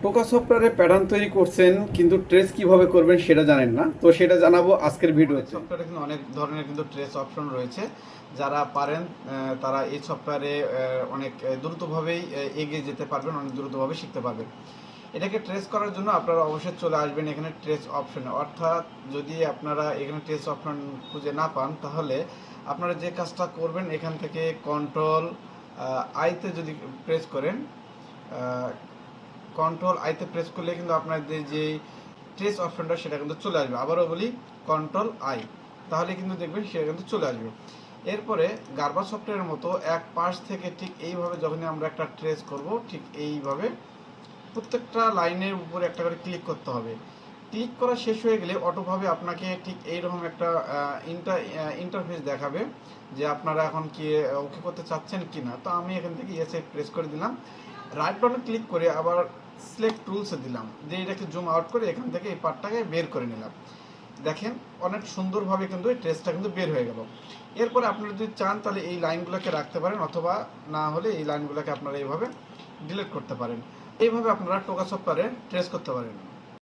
টোকা সফটওয়্যারে প্যাটার্ন তৈরি করছেন কিন্তু ট্রেস কিভাবে করবেন সেটা জানেন না, তো সেটা জানাবো আজকের ভিডিওতে। সফটওয়্যারে কিন্তু অনেক ধরনের কিন্তু ট্রেস অপশন রয়েছে। যারা পারেন তারা এই সফটওয়্যারে অনেক দ্রুতভাবেই এগিয়ে যেতে পারবেন, অনেক দ্রুতভাবে শিখতে পারবেন। এটাকে ট্রেস করার জন্য আপনারা অবশ্যই চলে আসবেন এখানে ট্রেস অপশনে। অর্থাৎ যদি আপনারা এখানে ট্রেস অপশন খুঁজে না পান, তাহলে আপনারা যে কাজটা করবেন এখান থেকে কন্ট্রোল আইতে যদি প্রেস করেন, কন্ট্রোল আইতে প্রেস করলে কিন্তু আপনাদের যে ট্রেস অপশনটা সেটা কিন্তু চলে আসবে। আবারও বলি, কন্ট্রোল আই, তাহলে কিন্তু দেখবেন সেটা কিন্তু চলে আসবে। এরপরে গার্বা সফটওয়্যারের মতো এক পাশ থেকে ঠিক এইভাবে যখনই আমরা একটা ট্রেস করব, ঠিক এইভাবে প্রত্যেকটা লাইনের উপরে একটা করে ক্লিক করতে হবে। ক্লিক করা শেষ হয়ে গেলে অটোভাবে আপনাকে ঠিক এইরকম একটা ইন্টারফেস দেখাবে যে আপনারা এখন কি ওকে করতে চাচ্ছেন কি না। তো আমি এখান থেকে ইয়েসে প্রেস করে দিলাম, রাইট বাটনে ক্লিক করে আবার সিলেক্ট টুলসে দিলাম, দিয়ে এটাকে জুম আউট করে এখান থেকে এই পার্টটাকে বের করে নিলাম। দেখেন অনেক সুন্দরভাবে কিন্তু এই ট্রেসটা কিন্তু বের হয়ে গেল। এরপরে আপনারা যদি চান তাহলে এই লাইনগুলোকে রাখতে পারেন, অথবা না হলে এই লাইনগুলোকে আপনারা এইভাবে ডিলিট করতে পারেন। এইভাবে আপনারা টোকা সফটওয়্যারে ট্রেস করতে পারেন।